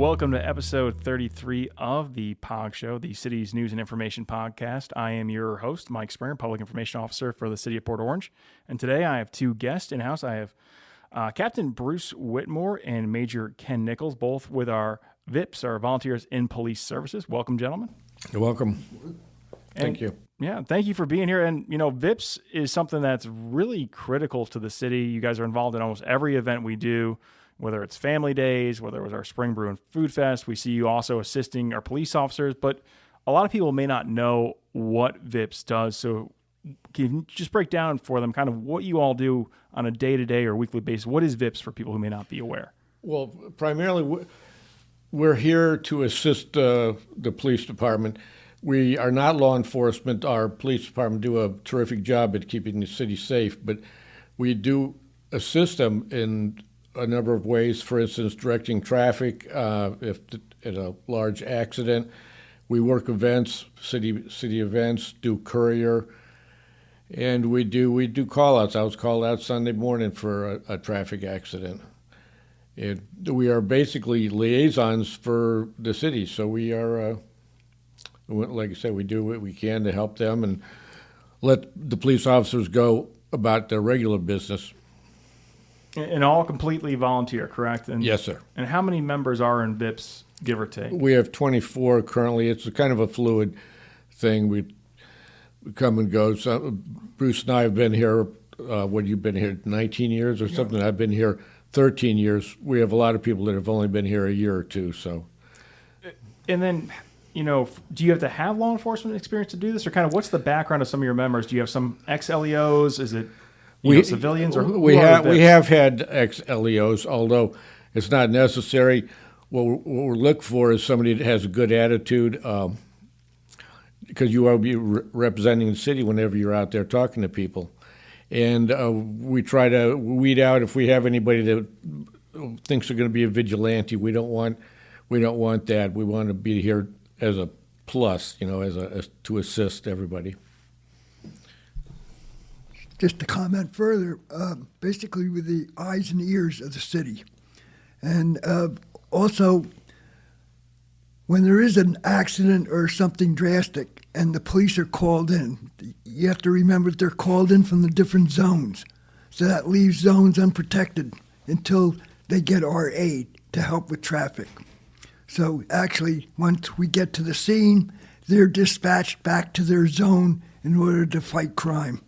welcome to episode 33 of the POG Show, the city's news and information podcast. I am your host, Mike Springer, Public Information Officer for the City of Port Orange. And today I have two guests in-house. I have Captain Bruce Whitmore and Major Ken Nichols, both with our VIPS, our Volunteers in Police Services. Welcome, gentlemen. You're welcome. Thank you. Yeah, thank you for being here. And, you know, VIPS is something that's really critical to the city. You guys are involved in almost every event we do, whether it's family days, whether it was our Spring Brew and Food Fest. We see you also assisting our police officers, but a lot of people may not know what VIPS does. So can you just break down for them kind of what you all do on a day-to-day or weekly basis? What is VIPS for people who may not be aware? Well, primarily we're here to assist the police department. We are not law enforcement. Our police department do a terrific job at keeping the city safe, but we do assist them in a number of ways. For instance, directing traffic if in a large accident. We work events, city events, do courier, and we do call-outs. I was called out Sunday morning for a traffic accident. And we are basically liaisons for the city, so we are, like I said, we do what we can to help them and let the police officers go about their regular business. And all completely volunteer, correct? And, yes, sir. And how many members are in VIPS, give or take? We have 24 currently. It's a kind of a fluid thing. We come and go. So Bruce and I have been here, you've been here 19 years or something? Yeah. I've been here 13 years. We have a lot of people that have only been here a year or two. So, and then, you know, do you have to have law enforcement experience to do this? Or kind of what's the background of some of your members? Do you have some ex-LEOs? Is it civilians? Or we have had ex-LEOs, although it's not necessary. What we're looking for is somebody that has a good attitude, because you will be representing the city whenever you're out there talking to people. And we try to weed out if we have anybody that thinks they're going to be a vigilante. We don't want that. We want to be here as a plus, you know, as to assist everybody. Just to comment further, basically with the eyes and ears of the city. And also, when there is an accident or something drastic and the police are called in, you have to remember that they're called in from the different zones. So that leaves zones unprotected until they get our aid to help with traffic. So actually, once we get to the scene, they're dispatched back to their zone in order to fight crime.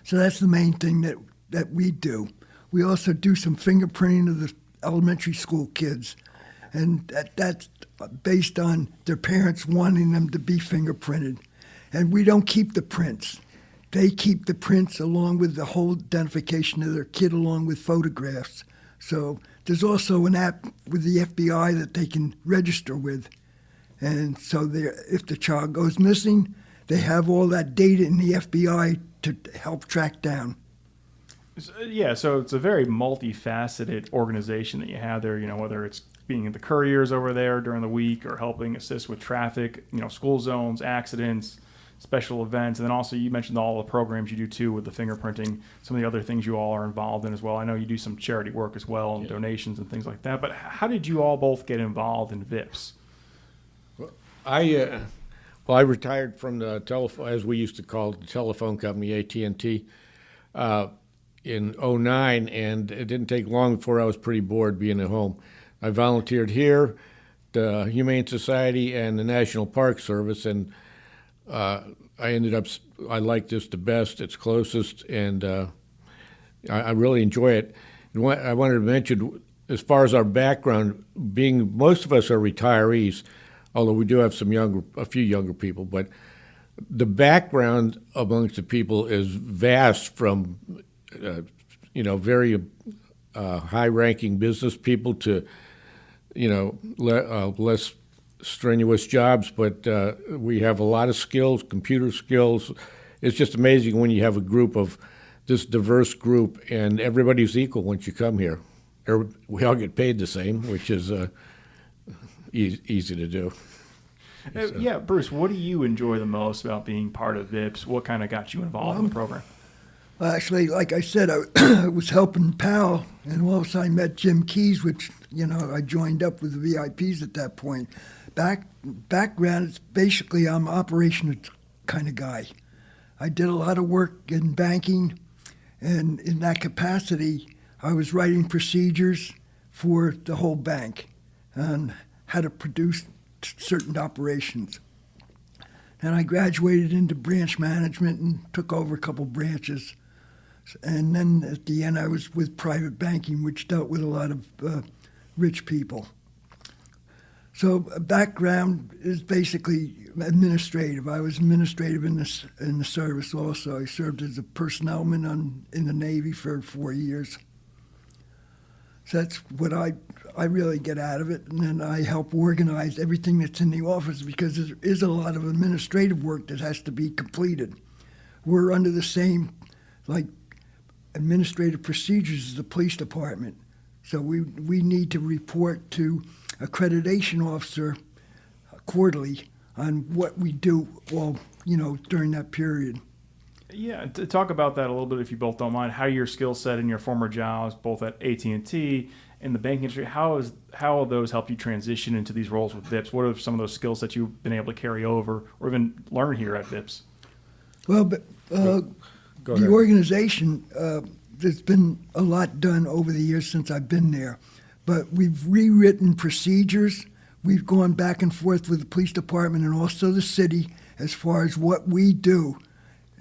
So that's the main thing that we do. We also do some fingerprinting of the elementary school kids, and that's based on their parents wanting them to be fingerprinted. And we don't keep the prints. They keep the prints along with the whole identification of their kid along with photographs. So there's also an app with the FBI that they can register with. And so if the child goes missing, they have all that data in the FBI to help track down. Yeah, so it's a very multifaceted organization that you have there, you know, whether it's being the couriers over there during the week or helping assist with traffic, you know, school zones, accidents, special events. And then also you mentioned all the programs you do too with the fingerprinting, some of the other things you all are involved in as well. I know you do some charity work as well and donations and things like that. But how did you all both get involved in VIPS? I retired from the telephone, as we used to call it, the telephone company, AT&T, in 2009, and it didn't take long before I was pretty bored being at home. I volunteered here, the Humane Society, and the National Park Service, and I like this the best, it's closest, and I really enjoy it. And what I wanted to mention, as far as our background, being most of us are retirees, although we do have a few younger people, but the background amongst the people is vast, from very high-ranking business people to less strenuous jobs, but we have a lot of skills, computer skills. It's just amazing when you have a group of this diverse group, and everybody's equal once you come here. We all get paid the same, which is easy to do. So. Yeah, Bruce, what do you enjoy the most about being part of VIPS? What kind of got you involved in the program? Actually, like I said, I was helping Powell, and all of a sudden I met Jim Keys, which, I joined up with the VIPs at that point. Background, it's basically I'm an operational kind of guy. I did a lot of work in banking, and in that capacity, I was writing procedures for the whole bank on how to produce certain operations. And I graduated into branch management and took over a couple branches. And then at the end, I was with private banking, which dealt with a lot of rich people. So background is basically administrative. I was administrative in the service also. I served as a personnelman in the Navy for 4 years. So that's what I really get out of it. And then I help organize everything that's in the office because there is a lot of administrative work that has to be completed. We're under the same, administrative procedures as the police department. So we need to report to accreditation officer quarterly on what we do during that period. Yeah, to talk about that a little bit, if you both don't mind, how your skill set in your former jobs, both at AT&T and the banking industry, how will those help you transition into these roles with VIPS? What are some of those skills that you've been able to carry over or even learn here at VIPS? Well, but the organization, there's been a lot done over the years since I've been there, but we've rewritten procedures. We've gone back and forth with the police department and also the city as far as what we do.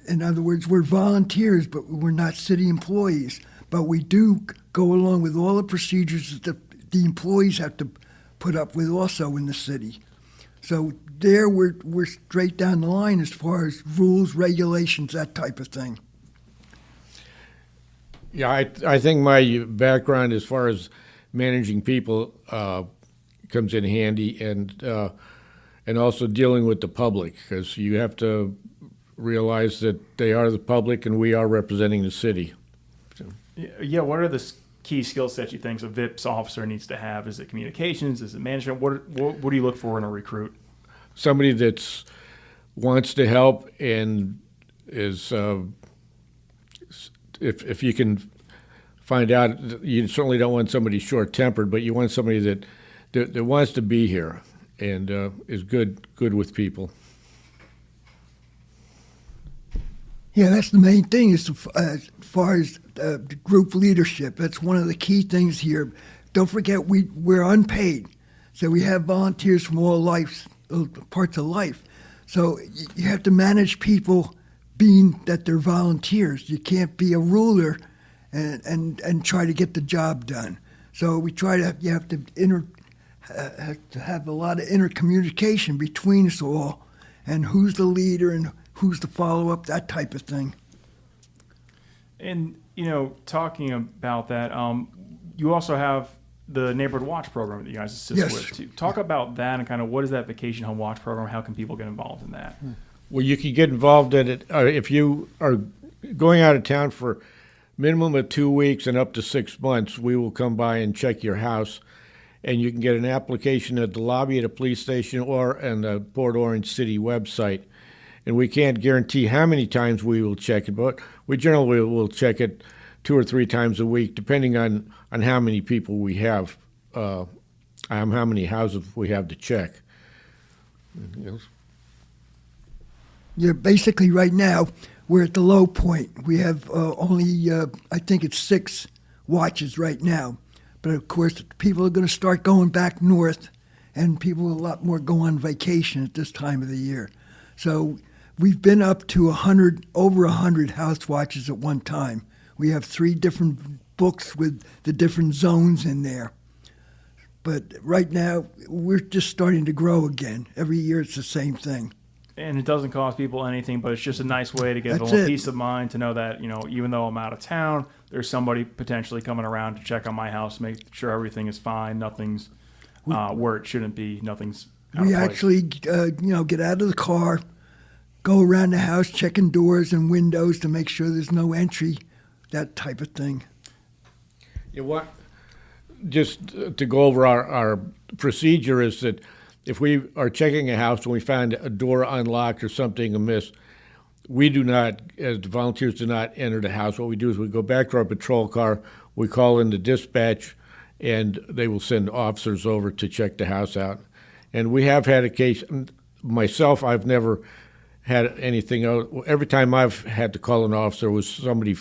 In other words, we're volunteers, but we're not city employees. But we do go along with all the procedures that the employees have to put up with also in the city. So there we're straight down the line as far as rules, regulations, that type of thing. Yeah, I think my background as far as managing people comes in handy, and also dealing with the public, because you have to realize that they are the public and we are representing the city. So. Yeah, what are the key skill sets you think a VIPS officer needs to have? Is it communications? Is it management? What do you look for in a recruit? Somebody that wants to help and is, if you can find out, you certainly don't want somebody short-tempered, but you want somebody that wants to be here and is good with people. Yeah, that's the main thing as far as the group leadership. That's one of the key things here. Don't forget, we're unpaid. So we have volunteers from all parts of life. So you have to manage people being that they're volunteers. You can't be a ruler and try to get the job done. So you have to have a lot of intercommunication between us all, and who's the leader and who's the follow-up, that type of thing. And, talking about that, you also have the Neighborhood Watch program that you guys assist Yes. with, too. Talk about that and kind of what is that Vacation Home Watch program? How can people get involved in that? Well, you can get involved in it if you are going out of town for minimum of 2 weeks and up to 6 months. We will come by and check your house, and you can get an application at the lobby at a police station or on the Port Orange City website. And we can't guarantee how many times we will check it, but we generally will check it 2 or 3 times a week, depending on how many people we have, how many houses we have to check. Yeah, basically right now we're at the low point. We have only, I think it's 6 watches right now. But of course, people are going to start going back north, and people a lot more go on vacation at this time of the year. So we've been up to over 100 house watches at one time. We have 3 different books with the different zones in there. But right now, we're just starting to grow again. Every year it's the same thing. And it doesn't cost people anything, but it's just a nice way to get a That's little it. peace of mind to know that, even though I'm out of town, there's somebody potentially coming around to check on my house, make sure everything is fine, nothing's where it shouldn't be, nothing's out We of place. actually, get out of the car, go around the house, checking doors and windows to make sure there's no entry, that type of thing. Just to go over our procedure is that if we are checking a house and we find a door unlocked or something amiss, we do not, as the volunteers, do not enter the house. What we do is we go back to our patrol car, we call in the dispatch, and they will send officers over to check the house out. And we have had a case, myself, I've never had anything else. Every time I've had to call an officer was somebody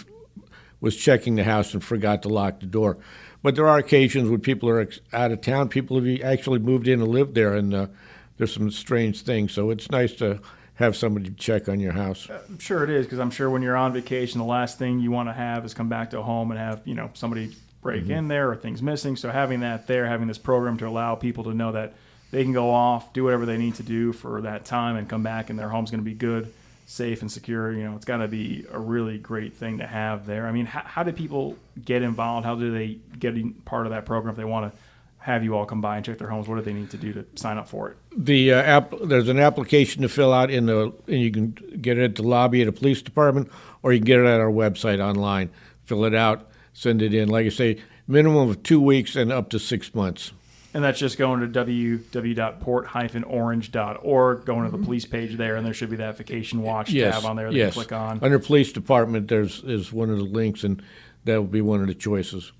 was checking the house and forgot to lock the door. But there are occasions when people are out of town, people have actually moved in and lived there, and there's some strange things. So it's nice to have somebody check on your house. I'm sure it is, because I'm sure when you're on vacation, the last thing you want to have is come back to home and have, somebody break in there or things missing. So having that there, having this program to allow people to know that they can go off, do whatever they need to do for that time and come back and their home's going to be good, safe, and secure. It's got to be a really great thing to have there. I mean, how do people get involved? How do they get part of that program if they want to have you all come by and check their homes? What do they need to do to sign up for it? There's an application to fill out and you can get it at the lobby at a police department, or you can get it at our website online. Fill it out, send it in. Like I say, minimum of 2 weeks and up to 6 months. And that's just going to www.port-orange.org, going to the police page there, and there should be that vacation watch tab on there that you click on. Under police department, is one of the links, and that will be one of the choices.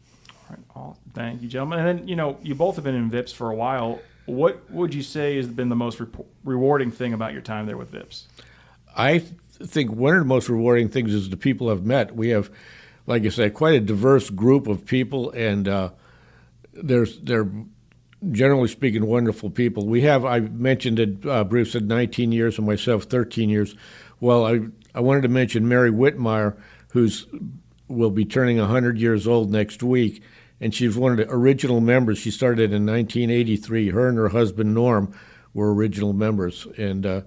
All right. Thank you, gentlemen. And then, you both have been in VIPS for a while. What would you say has been the most rewarding thing about your time there with VIPS? I think one of the most rewarding things is the people I've met. We have, like I said, quite a diverse group of people, and they're generally speaking wonderful people. I mentioned that Bruce had 19 years and myself 13 years. Well, I wanted to mention Mary Whitmire, will be turning 100 years old next week, and she's one of the original members. She started in 1983. Her and her husband, Norm, were original members, and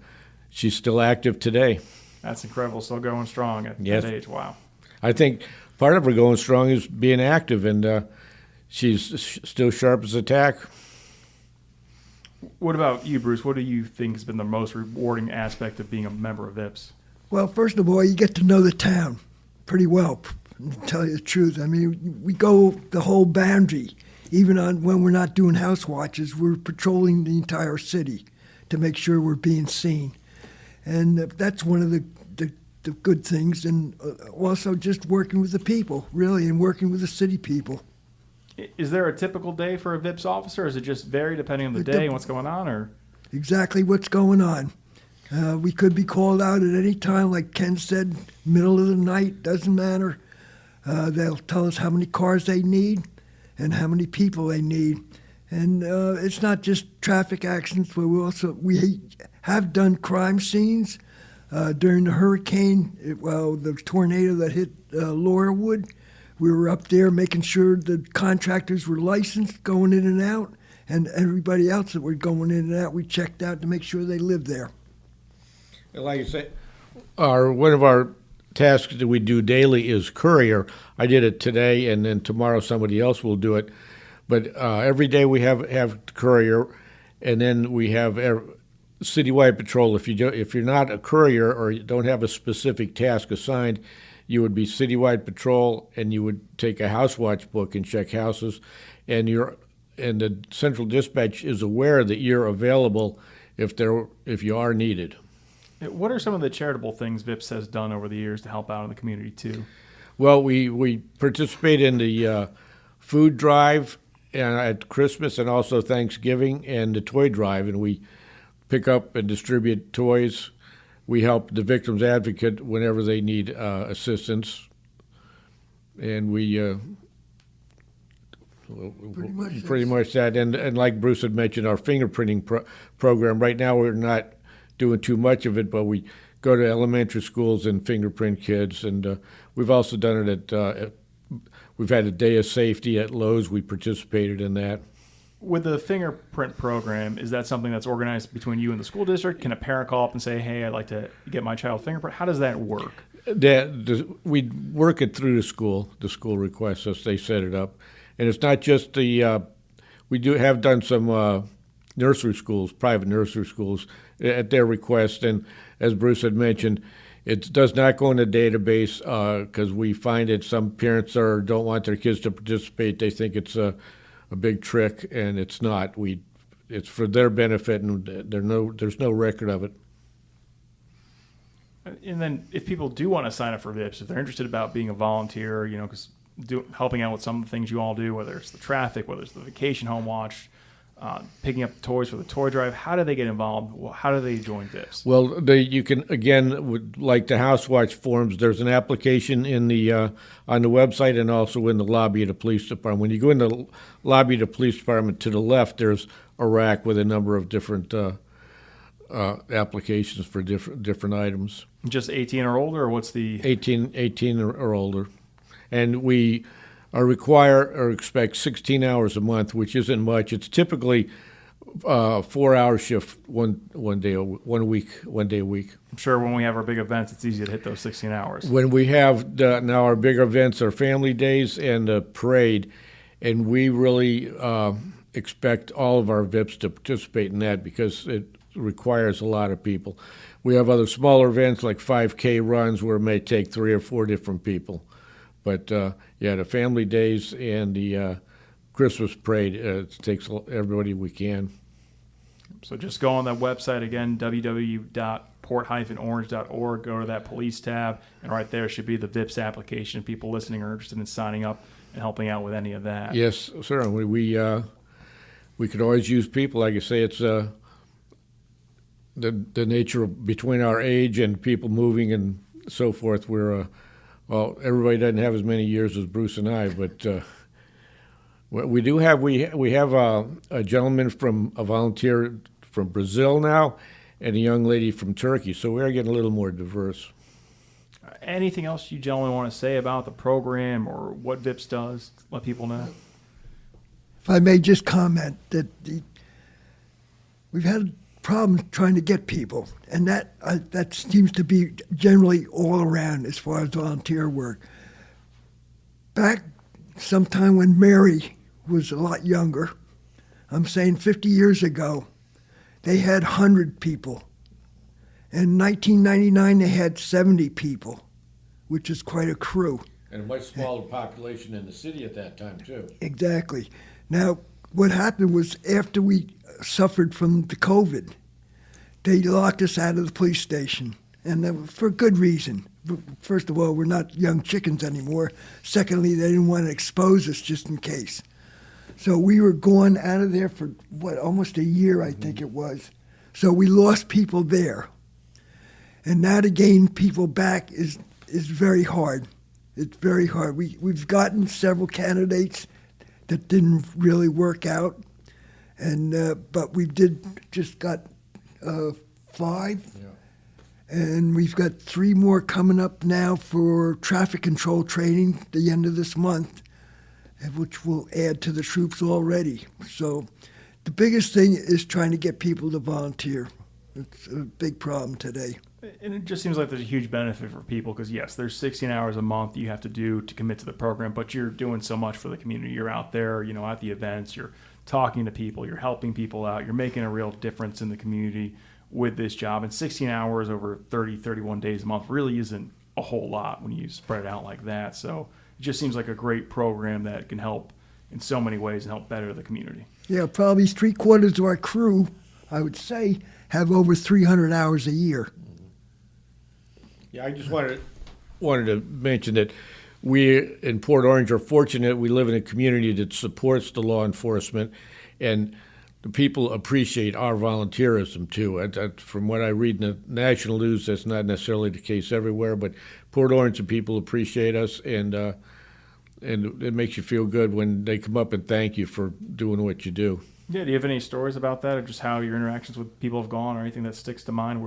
she's still active today. That's incredible. Still going strong at that age. Wow. I think part of her going strong is being active, and she's still sharp as a tack. What about you, Bruce? What do you think has been the most rewarding aspect of being a member of VIPS? Well, first of all, you get to know the town pretty well, to tell you the truth. I mean, we go the whole boundary. Even when we're not doing house watches, we're patrolling the entire city to make sure we're being seen. And that's one of the good things. And also just working with the people, really, and working with the city people. Is there a typical day for a VIPS officer? Or is it just vary depending on the day and what's going on? Or exactly what's going on. We could be called out at any time, like Ken said, middle of the night, doesn't matter. They'll tell us how many cars they need and how many people they need. And it's not just traffic accidents, but we have done crime scenes during the hurricane, the tornado that hit Laurelwood. We were up there making sure the contractors were licensed going in and out, and everybody else that were going in and out, we checked out to make sure they lived there. Like I say, one of our tasks that we do daily is courier. I did it today, and then tomorrow somebody else will do it. But every day we have courier, and then we have citywide patrol. If you're not a courier or you don't have a specific task assigned, you would be citywide patrol, and you would take a house watch book and check houses, and the central dispatch is aware that you're available if you are needed. What are some of the charitable things VIPS has done over the years to help out in the community too? Well, we participate in the food drive at Christmas and also Thanksgiving, and the toy drive, and we pick up and distribute toys. We help the victim's advocate whenever they need assistance, and we pretty much that. And like Bruce had mentioned, our fingerprinting program. Right now, we're not doing too much of it, but we go to elementary schools and fingerprint kids, and we've also done it we've had a day of safety at Lowe's. We participated in that. With the fingerprint program, is that something that's organized between you and the school district? Can a parent call up and say, hey, I'd like to get my child fingerprint? How does that work? We work it through the school. The school requests us. They set it up. And it's not just we have done some nursery schools, private nursery schools, at their request. And as Bruce had mentioned, it does not go in the database because we find that some parents don't want their kids to participate. They think it's a big trick, and it's not. It's for their benefit, and there's no record of it. And then if people do want to sign up for VIPS, if they're interested about being a volunteer, because helping out with some of the things you all do, whether it's the traffic, whether it's the vacation home watch, picking up the toys for the toy drive, how do they get involved? How do they join VIPS? Well, you can, again, like the House Watch forms, there's an application in the on the website and also in the lobby of the police department. When you go in the lobby of the police department, to the left, there's a rack with a number of different applications for different items. Just 18 or older, or what's the 18 or older, and we require or expect 16 hours a month, which isn't much. It's typically 4-hour shift one day a week. I'm sure when we have our big events, it's easy to hit those 16 hours. When we have now our bigger events, our family days and the parade, and we really expect all of our VIPs to participate in that because it requires a lot of people. We have other smaller events like 5K runs where it may take 3 or 4 different people. But, the family days and the Christmas parade, it takes everybody we can. So just go on that website again, www.port-orange.org, go to that police tab, and right there should be the VIPS application if people listening are interested in signing up and helping out with any of that. Yes, certainly. We could always use people. Like I say, it's the nature of between our age and people moving and so forth. We're well, everybody doesn't have as many years as Bruce and I, but we do have we have a gentleman a volunteer from Brazil now, and a young lady from Turkey. So we are getting a little more diverse. Anything else you gentlemen want to say about the program or what VIPS does? Let people know. If I may just comment that we've had problems trying to get people, and that seems to be generally all around as far as volunteer work. Back sometime when Mary was a lot younger, I'm saying 50 years ago, they had 100 people. In 1999, they had 70 people, which is quite a crew. And a much smaller population in the city at that time, too. Exactly. Now, what happened was after we suffered from the COVID, they locked us out of the police station, and for good reason. First of all, we're not young chickens anymore. Secondly, they didn't want to expose us just in case. So we were gone out of there for, almost a year, I think it was. So we lost people there. And now to gain people back is very hard. It's very hard. We've gotten several candidates that didn't really work out, and but we just got 5, Yeah. and we've got 3 more coming up now for traffic control training at the end of this month, which will add to the troops already. So the biggest thing is trying to get people to volunteer. It's a big problem today. And it just seems like there's a huge benefit for people because, yes, there's 16 hours a month you have to do to commit to the program, but you're doing so much for the community. You're out there, at the events, you're talking to people, you're helping people out, you're making a real difference in the community with this job. And 16 hours over 30, 31 days a month really isn't a whole lot when you spread it out like that. So it just seems like a great program that can help in so many ways and help better the community. Yeah, probably 3/4 of our crew, I would say, have over 300 hours a year. Yeah, I just wanted to mention that we in Port Orange are fortunate. We live in a community that supports the law enforcement, and the people appreciate our volunteerism too. From what I read in the national news, that's not necessarily the case everywhere, but Port Orange and people appreciate us, and it makes you feel good when they come up and thank you for doing what you do. Yeah, do you have any stories about that, or just how your interactions with people have gone, or anything that sticks to mind?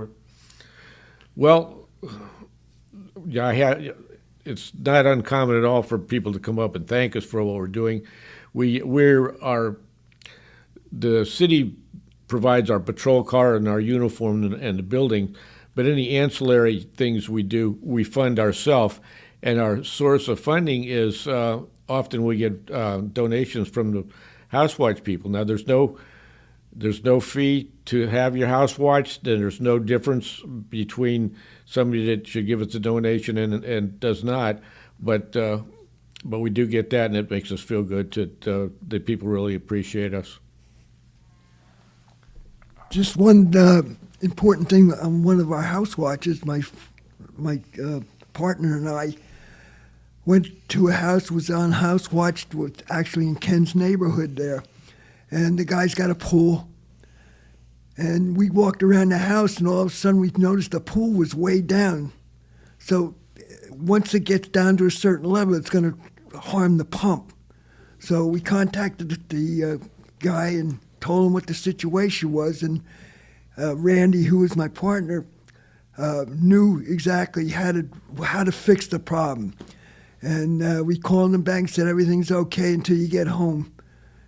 Well, yeah, it's not uncommon at all for people to come up and thank us for what we're doing. The city provides our patrol car and our uniform and the building, but any ancillary things we do, we fund ourselves. And our source of funding is often we get donations from the House Watch people. Now, there's no fee to have your house watched, and there's no difference between somebody that should give us a donation and does not. But we do get that, and it makes us feel good that people really appreciate us. Just one important thing on one of our house watches, my my partner and I went to a house, was on house watch, was actually in Ken's neighborhood there. And the guy's got a pool. And we walked around the house, and all of a sudden we noticed the pool was way down. So once it gets down to a certain level, it's going to harm the pump. So we contacted the guy and told him what the situation was. And Randy, who was my partner, knew exactly how to fix the problem. And we called him back and said, everything's okay until you get home.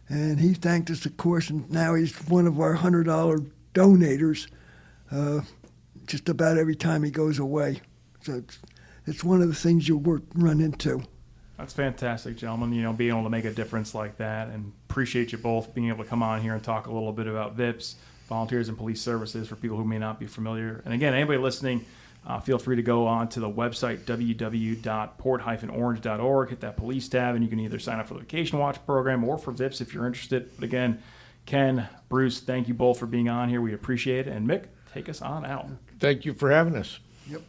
And he thanked us, of course, and now he's one of our $100 donators just about every time he goes away. So it's one of the things you'll run into. That's fantastic, gentlemen, being able to make a difference like that, and appreciate you both being able to come on here and talk a little bit about VIPS, Volunteers in Police Services, for people who may not be familiar. And again, anybody listening, feel free to go on to the website, www.port-orange.org, hit that police tab, and you can either sign up for the Vacation Watch program or for VIPS if you're interested. But again, Ken, Bruce, thank you both for being on here. We appreciate it. And Mick, take us on out. Thank you for having us. Yep.